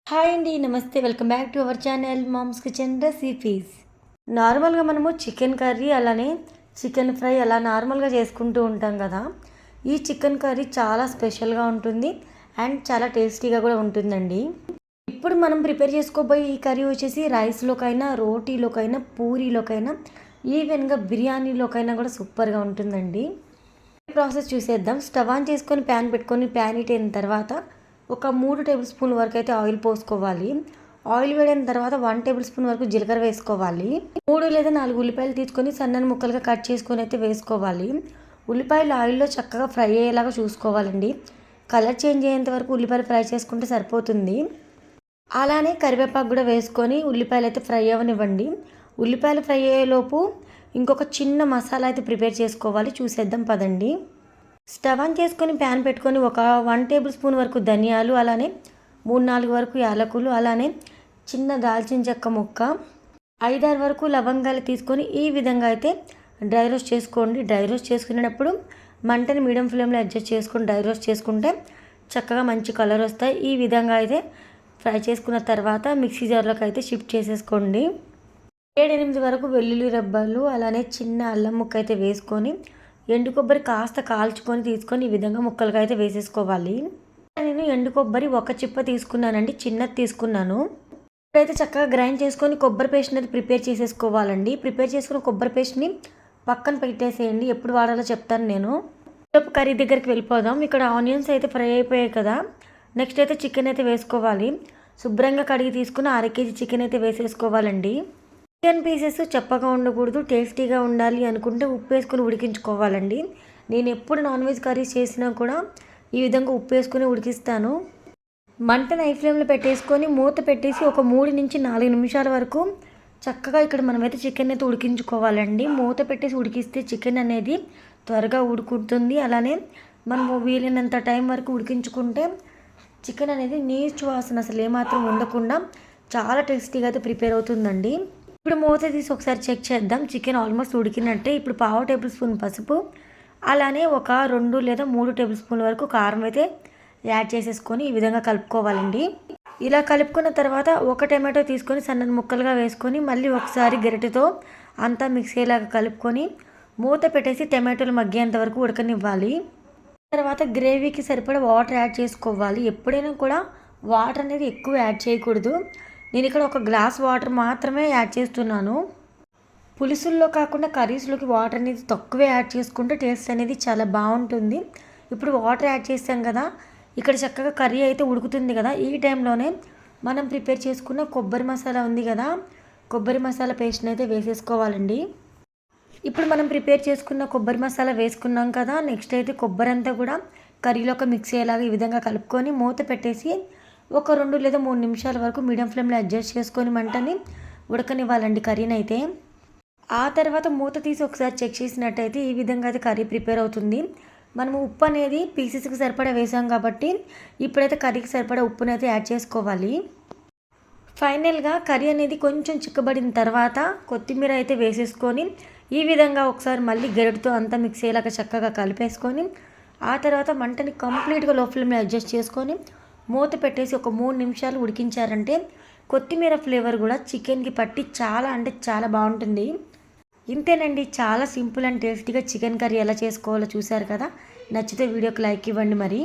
Hi అండి, నమస్తే. Welcome back to our channel moms kitchen recipes. నార్మల్గా మనము చికెన్ కర్రీ అలానే చికెన్ ఫ్రై అలా నార్మల్గా చేసుకుంటూ ఉంటాం కదా. ఈ చికెన్ కర్రీ చాలా స్పెషల్గా ఉంటుంది అండ్ చాలా టేస్టీగా కూడా ఉంటుందండి. ఇప్పుడు మనం ప్రిపేర్ చేసుకోబోయే ఈ కర్రీ వచ్చేసి రైస్లోకైనా, రోటీలోకైనా, పూరీలోకైనా, ఈవెన్గా బిర్యానీలోకైనా కూడా సూపర్గా ఉంటుందండి. ప్రాసెస్ చూసేద్దాం. స్టవ్ ఆన్ చేసుకొని ప్యాన్ పెట్టుకొని ప్యాన్ హీట్ అయిన తర్వాత ఒక 3 టేబుల్ స్పూన్ వరకు అయితే ఆయిల్ పోసుకోవాలి. ఆయిల్ వేడిన తర్వాత 1 టేబుల్ స్పూన్ వరకు జీలకర్ర వేసుకోవాలి. 3 లేదా 4 ఉల్లిపాయలు తీసుకొని సన్నని ముక్కలుగా కట్ చేసుకొని అయితే వేసుకోవాలి. ఉల్లిపాయలు ఆయిల్లో చక్కగా ఫ్రై అయ్యేలాగా చూసుకోవాలండి. కలర్ చేంజ్ అయ్యేంత వరకు ఉల్లిపాయలు ఫ్రై చేసుకుంటే సరిపోతుంది. అలానే కరివేపాకు కూడా వేసుకొని ఉల్లిపాయలు అయితే ఫ్రై అవ్వనివ్వండి. ఉల్లిపాయలు ఫ్రై అయ్యేలోపు ఇంకొక చిన్న మసాలా అయితే ప్రిపేర్ చేసుకోవాలి. చూసేద్దాం పదండి. స్టవ్ ఆన్ చేసుకొని ప్యాన్ పెట్టుకొని ఒక 1 టేబుల్ స్పూన్ వరకు ధనియాలు, అలానే 3-4 వరకు యాలకులు, అలానే చిన్న దాల్చిన చెక్క ముక్క, 5-6 వరకు లవంగాలు తీసుకొని ఈ విధంగా అయితే డ్రై రోస్ట్ చేసుకోండి. డ్రై రోస్ట్ చేసుకునేటప్పుడు మంటని మీడియం ఫ్లేమ్లో అడ్జస్ట్ చేసుకొని డ్రై రోస్ట్ చేసుకుంటే చక్కగా మంచి కలర్ వస్తాయి. ఈ విధంగా అయితే ఫ్రై చేసుకున్న తర్వాత మిక్సీ జార్లోకి అయితే షిఫ్ట్ చేసేసుకోండి. 7-8 వరకు వెల్లుల్లి రెబ్బలు, అలానే చిన్న అల్లం ముక్క అయితే వేసుకొని ఎండు కొబ్బరి కాస్త కాల్చుకొని తీసుకొని ఈ విధంగా ముక్కలుగా అయితే వేసేసుకోవాలి. నేను ఎండు కొబ్బరి ఒక చిప్ప తీసుకున్నానండి, చిన్నది తీసుకున్నాను. ఇప్పుడైతే చక్కగా గ్రైండ్ చేసుకొని కొబ్బరి పేస్ట్ అనేది ప్రిపేర్ చేసేసుకోవాలండి. ప్రిపేర్ చేసుకున్న కొబ్బరి పేస్ట్ని పక్కన పెట్టేసేయండి. ఎప్పుడు వాడాలో చెప్తాను నేను. కర్రీ దగ్గరికి వెళ్ళిపోదాం. ఇక్కడ ఆనియన్స్ అయితే ఫ్రై అయిపోయాయి కదా. నెక్స్ట్ అయితే చికెన్ అయితే వేసుకోవాలి. శుభ్రంగా కడిగి తీసుకుని 1/2 కేజీ చికెన్ అయితే వేసేసుకోవాలండి. చికెన్ పీసెస్ చప్పగా ఉండకూడదు, టేస్టీగా ఉండాలి అనుకుంటే ఉప్పు వేసుకొని ఉడికించుకోవాలండి. నేను ఎప్పుడు నాన్ వెజ్ కర్రీస్ చేసినా కూడా ఈ విధంగా ఉప్పు వేసుకొని ఉడికిస్తాను. మంటను హై ఫ్లేమ్లో పెట్టేసుకొని మూత పెట్టేసి ఒక 3-4 నిమిషాల వరకు చక్కగా ఇక్కడ మనమైతే చికెన్ అయితే ఉడికించుకోవాలండి. మూత పెట్టేసి ఉడికిస్తే చికెన్ అనేది త్వరగా ఉడుకుతుంది. అలానే మనము వీలైనంత టైం వరకు ఉడికించుకుంటే చికెన్ అనేది నీచు వాసన అసలు ఏమాత్రం ఉండకుండా చాలా టేస్టీగా అయితే ప్రిపేర్ అవుతుందండి. ఇప్పుడు మూత తీసి ఒకసారి చెక్ చేద్దాం. చికెన్ ఆల్మోస్ట్ ఉడికినట్టే. ఇప్పుడు 1/2 టేబుల్ స్పూన్ పసుపు, అలానే ఒక 2 లేదా 3 టేబుల్ స్పూన్ వరకు కారం అయితే యాడ్ చేసేసుకొని ఈ విధంగా కలుపుకోవాలండి. ఇలా కలుపుకున్న తర్వాత ఒక టమాటో తీసుకొని సన్నని ముక్కలుగా వేసుకొని మళ్ళీ ఒకసారి గరిటెతో అంతా మిక్స్ అయ్యేలాగా కలుపుకొని మూత పెట్టేసి టమాటోలు మగ్గేంత వరకు ఉడకనివ్వాలి. తర్వాత గ్రేవీకి సరిపడా వాటర్ యాడ్ చేసుకోవాలి. ఎప్పుడైనా కూడా వాటర్ అనేది ఎక్కువ యాడ్ చేయకూడదు. నేను ఇక్కడ ఒక గ్లాస్ వాటర్ మాత్రమే యాడ్ చేస్తున్నాను. పులుసుల్లో కాకుండా కర్రీస్లోకి వాటర్ అనేది తక్కువే యాడ్ చేసుకుంటే టేస్ట్ అనేది చాలా బాగుంటుంది. ఇప్పుడు వాటర్ యాడ్ చేసాం కదా, ఇక్కడ చక్కగా కర్రీ అయితే ఉడుకుతుంది కదా. ఈ టైంలోనే మనం ప్రిపేర్ చేసుకున్న కొబ్బరి మసాలా ఉంది కదా, కొబ్బరి మసాలా పేస్ట్ని అయితే వేసేసుకోవాలండి. ఇప్పుడు మనం ప్రిపేర్ చేసుకున్న కొబ్బరి మసాలా వేసుకున్నాం కదా. నెక్స్ట్ అయితే కొబ్బరి అంతా కూడా కర్రీలోకి మిక్స్ అయ్యేలాగా ఈ విధంగా కలుపుకొని మూత పెట్టేసి ఒక 2 లేదా 3 నిమిషాల వరకు మీడియం ఫ్లేమ్లో అడ్జస్ట్ చేసుకొని మంటని ఉడకనివ్వాలండి కర్రీని అయితే. ఆ తర్వాత మూత తీసి ఒకసారి చెక్ చేసినట్టయితే ఈ విధంగా అయితే కర్రీ ప్రిపేర్ అవుతుంది. మనము ఉప్పు అనేది పీసెస్కి సరిపడా వేసాం కాబట్టి ఇప్పుడైతే కర్రీకి సరిపడా ఉప్పుని అయితే యాడ్ చేసుకోవాలి. ఫైనల్గా కర్రీ అనేది కొంచెం చిక్కబడిన తర్వాత కొత్తిమీర అయితే వేసేసుకొని ఈ విధంగా ఒకసారి మళ్ళీ గరిటతో అంతా మిక్స్ అయ్యేలాగా చక్కగా కలిపేసుకొని ఆ తర్వాత మంటని కంప్లీట్గా లో ఫ్లేమ్లో అడ్జస్ట్ చేసుకొని మూత పెట్టేసి ఒక 3 నిమిషాలు ఉడికించారంటే కొత్తిమీర ఫ్లేవర్ కూడా చికెన్కి పట్టి చాలా అంటే చాలా బాగుంటుంది. ఇంతేనండి, చాలా సింపుల్ అండ్ టేస్టీగా చికెన్ కర్రీ ఎలా చేసుకోవాలో చూసారు కదా. నచ్చితే వీడియోకి లైక్ ఇవ్వండి మరి.